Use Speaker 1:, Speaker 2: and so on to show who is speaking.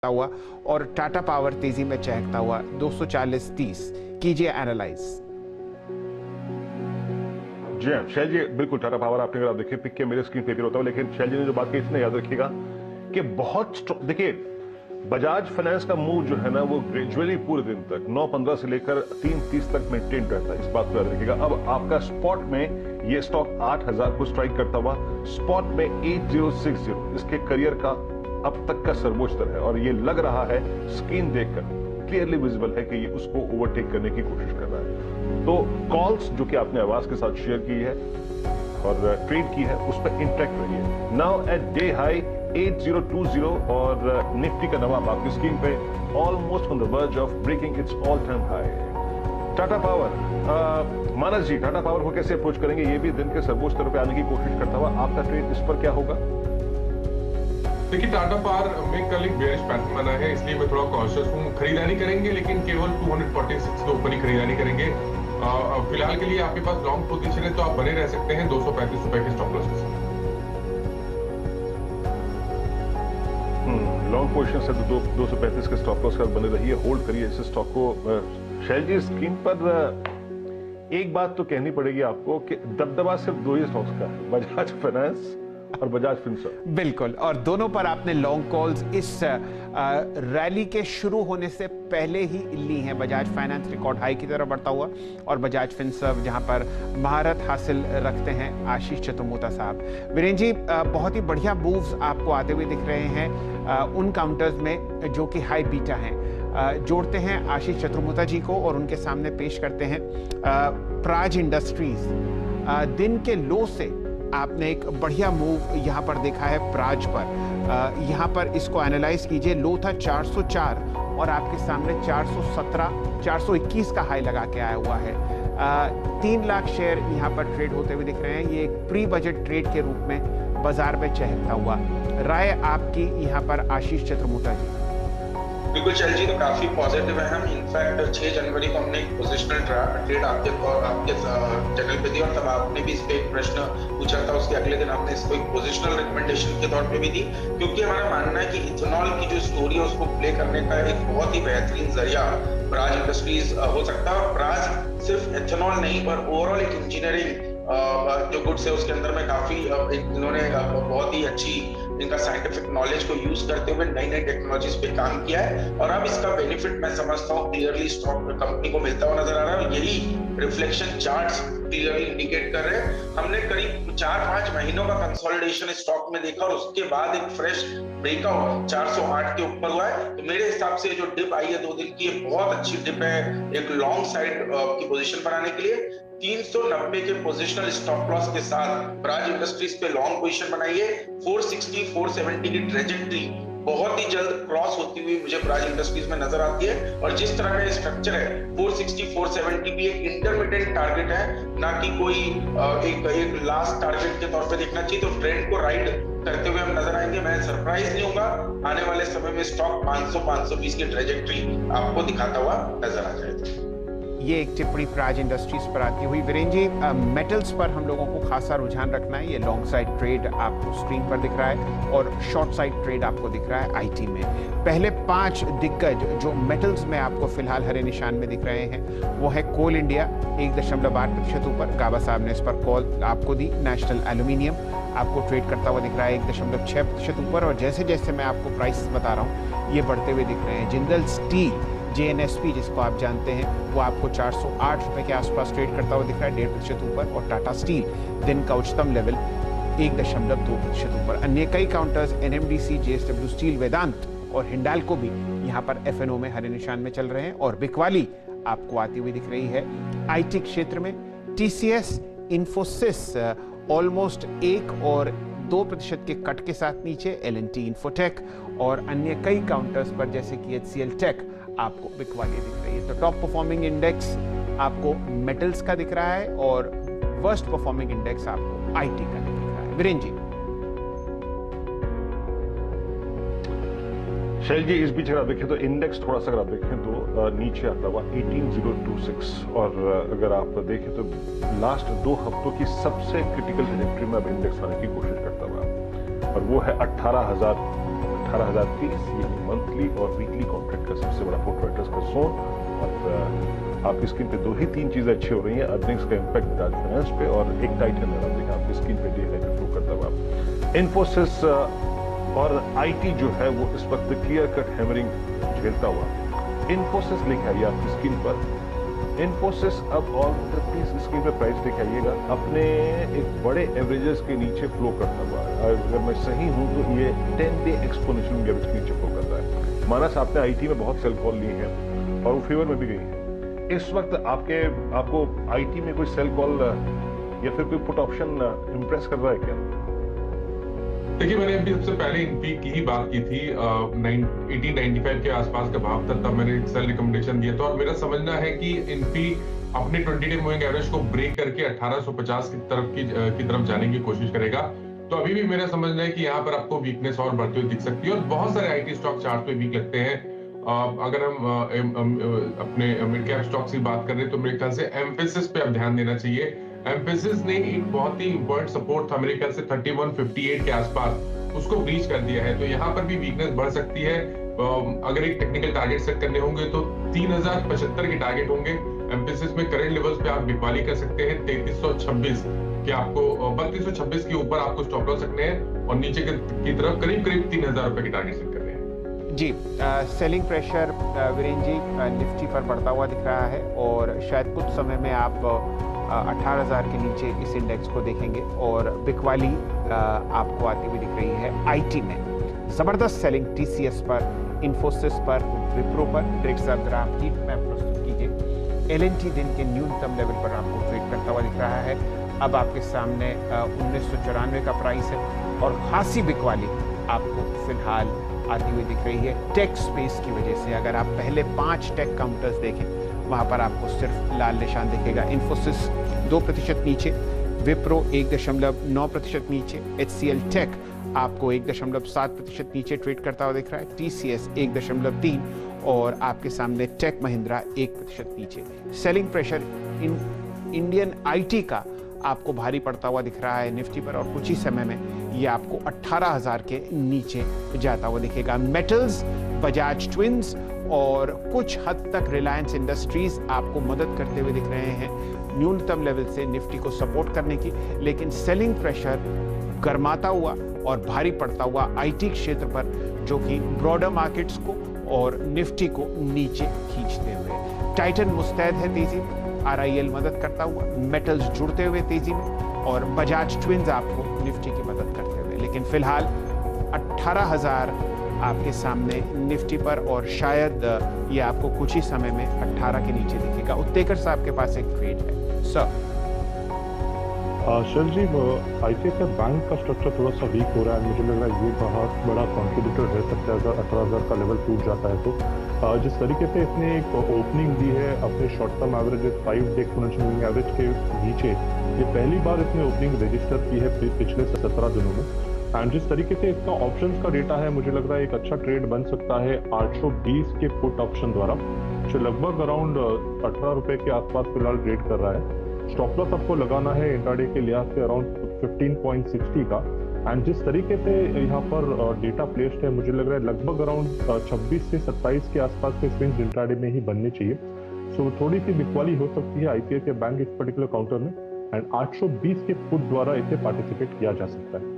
Speaker 1: हुआ और टाटा पावर तेजी में चहकता हुआ 240.30 कीजिए एनालाइज।
Speaker 2: जी हाँ शैल जी, बिल्कुल टाटा पावर आपने अगर आप देखिए पिक के मेरे स्क्रीन पे भी होता है, लेकिन शैल जी ने जो बात कही इसने याद रखिएगा कि बहुत देखिए बजाज फाइनेंस का मूव जो है ना वो ग्रेजुअली पूरे दिन तक 9:15 से लेकर 3:30 तक मेंटेन रहता है, इस बात को याद रखिएगा। अब आपका स्पॉट में ये स्टॉक 8,000 को स्ट्राइक करता हुआ स्पॉट में 8060 इसके करियर का अब तक का सर्वोच्च स्तर है और ये लग रहा है स्क्रीन देखकर क्लियरली विजिबल है कि ये उसको ओवरटेक करने की कोशिश कर रहा है। तो कॉल्स जो कि आपने आवाज के साथ शेयर की है और ट्रेड की है उस पर इंटरेक्ट रही है। नाउ एट डे हाई 8020 और निफ्टी का नवाब आपकी स्क्रीन पे almost on the verge of breaking its all time high. Tata Power, Manas ji Tata Power को कैसे अप्रोच करेंगे? ये भी दिन के सर्वोच्च स्तर पे आने की कोशिश करता हुआ, आपका ट्रेड इस पर क्या होगा?
Speaker 3: देखिए टाटा पावर में कल एक बेयरिश पैटर्न बना है, इसलिए मैं थोड़ा कॉशियस हूँ। खरीदारी करेंगे लेकिन केवल 246 के ऊपर ही खरीदारी करेंगे। फिलहाल के लिए आपके पास लॉन्ग पोजीशन है तो आप बने रह सकते हैं 235 रुपए के स्टॉप लॉस के साथ।
Speaker 2: लॉन्ग पोजीशन से 235 के स्टॉप लॉस का बने रहिए, होल्ड करिए इस स्टॉक को। शैल जी स्क्रीन पर एक बात तो कहनी पड़ेगी आपको कि दबदबा सिर्फ दो ही स्टॉक्स का है, बजाज फाइनेंस और बजाज फिनसर्व।
Speaker 1: बिल्कुल, और दोनों पर आपने लॉन्ग कॉल्स इस रैली के शुरू होने से पहले ही ली हैं। बजाज फाइनेंस रिकॉर्ड हाई की तरफ बढ़ता हुआ और बजाज फिनसर्व जहां पर महारत हासिल रखते हैं आशीष चतुर्मोता साहब। वीरेंद्र जी, बहुत ही बढ़िया मूव्स आपको आते हुए दिख रहे हैं उन काउंटर्स में जो कि हाई बीटा हैं। जोड़ते हैं आशीष चतुर्मोता जी को और उनके सामने पेश करते हैं प्राज इंडस्ट्रीज। दिन के लो से आपने एक बढ़िया मूव यहाँ पर देखा है प्राज पर। यहाँ पर इसको एनालाइज कीजिए, लो था 404 और आपके सामने 417 421 का हाई लगा के आया हुआ है। 3 लाख शेयर यहाँ पर ट्रेड होते हुए दिख रहे हैं। ये एक प्री बजट ट्रेड के रूप में बाजार में चहकता हुआ। राय आपकी यहाँ पर आशीष चतुर्मोता जी?
Speaker 4: बिल्कुल शैल जी, तो काफी पॉजिटिव है हम। इनफैक्ट 6 जनवरी को हमने एक पोजिशनल ट्रेड आपके चैनल पे दी और तब आपने भी इस पे एक प्रश्न पूछा था। उसके अगले दिन आपने इसको एक पोजिशनल रिकमेंडेशन के तौर पे भी दी, क्योंकि हमारा मानना है कि इथेनॉल की जो स्टोरी है उसको प्ले करने का एक बहुत ही बेहतरीन जरिया प्राज इंडस्ट्रीज हो सकता है। और प्राज सिर्फ इथेनॉल नहीं पर ओवरऑल एक इंजीनियरिंग जो गुड्स है उसके अंदर में काफी इन्होंने बहुत ही अच्छी इनका साइंटिफिक नॉलेज को यूज करते हुए नई नई टेक्नोलॉजीज पे काम किया है और अब इसका बेनिफिट मैं समझता हूँ क्लियरली स्टॉक कंपनी को मिलता हुआ नजर आ रहा है और यही रिफ्लेक्शन चार्ट्स क्लियरली इंडिकेट कर रहे हैं। हमने करीब 4-5 महीनों का कंसोलिडेशन स्टॉक में देखा और उसके बाद एक फ्रेश ब्रेकआउट 408 के ऊपर हुआ है। तो मेरे हिसाब से जो डिप आई है 2 दिन की, ये बहुत अच्छी डिप है एक लॉन्ग साइड की पोजीशन बनाने के लिए। 390 के पोजिशनल स्टॉप लॉस के साथ प्राज इंडस्ट्रीज पे लॉन्ग पोजीशन बनाइए। 460 470 की ट्रेजेक्टरी बहुत ही जल्द क्रॉस होती हुई मुझे प्राज इंडस्ट्रीज में नजर आती है और जिस तरह का स्ट्रक्चर है 460 470 भी एक इंटरमीडिएट टारगेट है, ना कि कोई एक लास्ट टारगेट के तौर पे देखना चाहिए। तो ट्रेंड को राइड करते हुए हम नजर आएंगे। मैं सरप्राइज नहीं होगा आने वाले समय में स्टॉक 500 520 की ट्रेजेक्टरी आपको दिखाता हुआ नजर आ जाएगा।
Speaker 1: ये एक टिप्पणी प्राज इंडस्ट्रीज पर आती हुई। वीरेंद्र जी, मेटल्स पर हम लोगों को खासा रुझान रखना है। ये लॉन्ग साइड ट्रेड आपको स्क्रीन पर दिख रहा है और शॉर्ट साइड ट्रेड आपको दिख रहा है आईटी में। पहले 5 दिग्गज जो मेटल्स में आपको फिलहाल हरे निशान में दिख रहे हैं वो है कोल इंडिया 1.8% ऊपर, गाबा साहब ने इस पर कॉल आपको दी। नेशनल एल्यूमिनियम आपको ट्रेड करता हुआ दिख रहा है 1.6% ऊपर और जैसे जैसे मैं आपको प्राइस बता रहा हूँ ये बढ़ते हुए दिख रहे हैं। जिंदल स्टील JNSP जिसको आप जानते हैं वो आपको 408 रुपए के आसपास ट्रेड करता हुआ दिख रहा है 1.5% ऊपर और टाटा स्टील दिन का उच्चतम लेवल 1.2% ऊपर। अन्य कई काउंटर्स NMDC, JSW स्टील, वेदांत और हिंडाल्को भी यहाँ पर FNO में हरे निशान में चल रहे हैं और बिकवाली आपको आती हुई दिख रही है। IT क्षेत्र में TCS, इन्फोसिस ऑलमोस्ट 1 और 2% के कट के साथ नीचे, L&T इन्फोटेक और अन्य कई काउंटर्स पर जैसे कि HCL टेक आपको बिकवाली दिख रही है। तो टॉप परफॉर्मिंग इंडेक्स आपको मेटल्स का दिख रहा है और वर्स्ट परफॉर्मिंग इंडेक्स आपको आईटी का दिख रहा है। वीरेंद्र जी?
Speaker 2: शैल जी, इस बीच अगर आप देखें तो इंडेक्स थोड़ा सा अगर आप देखें तो नीचे आता हुआ 18026 और अगर आप देखें तो लास्ट 2 हफ्तों की सबसे क्रिटिकल ट्रैजेक्टरी में अब इंडेक्स आने की कोशिश करता हुआ और वो है 18,030 ये मंथली मंथली और वीकली कॉन्ट्रैक्ट का सबसे बड़ा पुट राइटर्स का सोन। और आपकी स्क्रीन पे 2 ही 3 चीजें अच्छी हो रही हैं, अर्निंग्स का इम्पैक्ट बजाज फाइनेंस पे और एक टाइटन है, आप देखें आपकी स्क्रीन पे डे है फ्लो करता हुआ। इन्फोसिस और आईटी जो है वो इस वक्त क्लियर कट हैमरिंग झेलता हुआ। इन्फोसिस लिखा है आपकी स्क्रीन पर। इन्फोसिस अब और प्लीज स्क्रीन पे प्राइस दिखाइएगा, अपने एक बड़े एवरेजेस के नीचे फ्लो करता हुआ। अगर मैं सही हूं तो ये 10 डे एक्सपोनेंशियल गैप के नीचे फ्लो करता है। मानस आपने आईटी में बहुत सेल कॉल ली है और वो फेवर में भी गई है। इस वक्त आपको आईटी में कोई सेल कॉल या फिर कोई पुट ऑप्शन इंप्रेस कर रहा है क्या?
Speaker 3: देखिए, मैंने अभी सबसे पहले इनपी की ही बात की थी। 1895 के आसपास का भाव था, तब मैंने एक सेल रिकमेंडेशन दिया था और मेरा समझना है कि इनपी अपने 20 डे मूविंग एवरेज को ब्रेक करके 1850 की तरफ जाने की कोशिश करेगा। तो अभी भी मेरा समझना है कि यहाँ पर आपको वीकनेस और बढ़ती हुई दिख सकती है और बहुत सारे आईटी स्टॉक चार्ट पे वीक लगते हैं। अगर हम अपने मिड कैप स्टॉक्स की बात कर रहे हैं तो मेरे ख्याल से एम्फेसिस पे अब ध्यान देना चाहिए। एम्फेसिस ने एक बहुत ही इंपॉर्टेंट सपोर्ट था मेरे ख्याल से 3158 के आसपास, उसको ब्रीच कर दिया है। तो यहाँ पर भी वीकनेस बढ़ सकती है। अगर एक टेक्निकल टारगेट सेट करने होंगे तो 3075 के टारगेट होंगे। एम्फेसिस में करंट लेवल्स पे आप बिकवाली कर सकते हैं 3326 के, आपको 3226 के ऊपर आपको स्टॉप लॉस रखने हैं और नीचे की तरफ करीब 3000 रुपए के टारगेट सेट करने हैं।
Speaker 1: जी, सेलिंग प्रेशर वीरेन जी निफ्टी पर बढ़ता हुआ दिख रहा है और शायद कुछ समय में आप 18,000 के नीचे इस इंडेक्स को देखेंगे और बिकवाली आपको आती हुई दिख रही है। आईटी में जबरदस्त सेलिंग टीसीएस पर, इन्फोसिस पर, विप्रो पर। डायरेक्ट साहब जरा आप हीट मैप प्रस्तुत कीजिए। एलएनटी दिन के न्यूनतम लेवल पर आपको ट्रेड करता हुआ दिख रहा है। अब आपके सामने 1994 का प्राइस है और खासी बिकवाली आपको फिलहाल आती हुई दिख रही है टेक स्पेस की वजह से। अगर आप पहले 5 टेक काउंटर्स देखें वहां पर आपको सिर्फ लाल निशान दिखेगा। इन्फोसिस 2% नीचे, विप्रो 1.9% नीचे, HCL टेक आपको 1.7% नीचे ट्रेड करता हुआ दिख रहा है, TCS 1.3 और आपके सामने टेक महिंद्रा 1% नीचे। सेलिंग प्रेशर इंडियन आईटी का आपको भारी पड़ता हुआ दिख रहा है निफ्टी पर और कुछ ही समय में ये आपको 18,000 के नीचे जाता हुआ दिखेगा। मेटल्स, बजाज ट्विंस और कुछ हद तक रिलायंस इंडस्ट्रीज आपको मदद करते हुए दिख रहे हैं न्यूनतम लेवल से निफ्टी को सपोर्ट करने की, लेकिन सेलिंग प्रेशर गर्माता हुआ और भारी पड़ता हुआ आईटी क्षेत्र पर, जो कि ब्रॉडर मार्केट्स को और निफ्टी को नीचे खींचते हुए। टाइटन मुस्तैद है तेजी में, RIL मदद करता हुआ, मेटल्स जुड़ते हुए तेजी में और बजाज ट्विंस आपको निफ्टी की मदद करते हुए। लेकिन फिलहाल 18,000 आपके सामने निफ्टी पर और शायद ये आपको कुछ ही समय में 18 के नीचे दिखेगा। उत्तेकर साहब के पास एक ट्रेड है सर।
Speaker 5: सर जी, ICICI बैंक का स्ट्रक्चर थोड़ा सा वीक हो रहा है, मुझे लग रहा है ये बहुत बड़ा कॉन्ट्रीब्यूटर रह सकता है अगर 18,000 का लेवल टूट जाता है तो। जिस तरीके से इसने एक ओपनिंग दी है अपने short term average 5 day exponential moving average के नीचे, ये पहली बार इसने ओपनिंग रजिस्टर की है पिछले 17 दिनों में। एंड जिस तरीके से इसका ऑप्शंस का डेटा है, मुझे लग रहा है एक अच्छा ट्रेड बन सकता है 820 के पुट ऑप्शन द्वारा, जो लगभग अराउंड 18 रुपए के आसपास फिलहाल ट्रेड कर रहा है। स्टॉप लॉस आपको लगाना है इंट्राडे के लिहाज से अराउंड 15.60 का। एंड जिस तरीके से यहाँ पर डेटा प्लेस्ड है, मुझे लग रहा है लगभग अराउंड 26 से 27 के आसपास के स्विंग्स इंट्राडे में ही बनने चाहिए। सो थोड़ी सी बिकवाली हो सकती है ICICI बैंक इस पर्टिकुलर काउंटर में एंड 820 के पुट द्वारा इसे पार्टिसिपेट किया जा सकता है।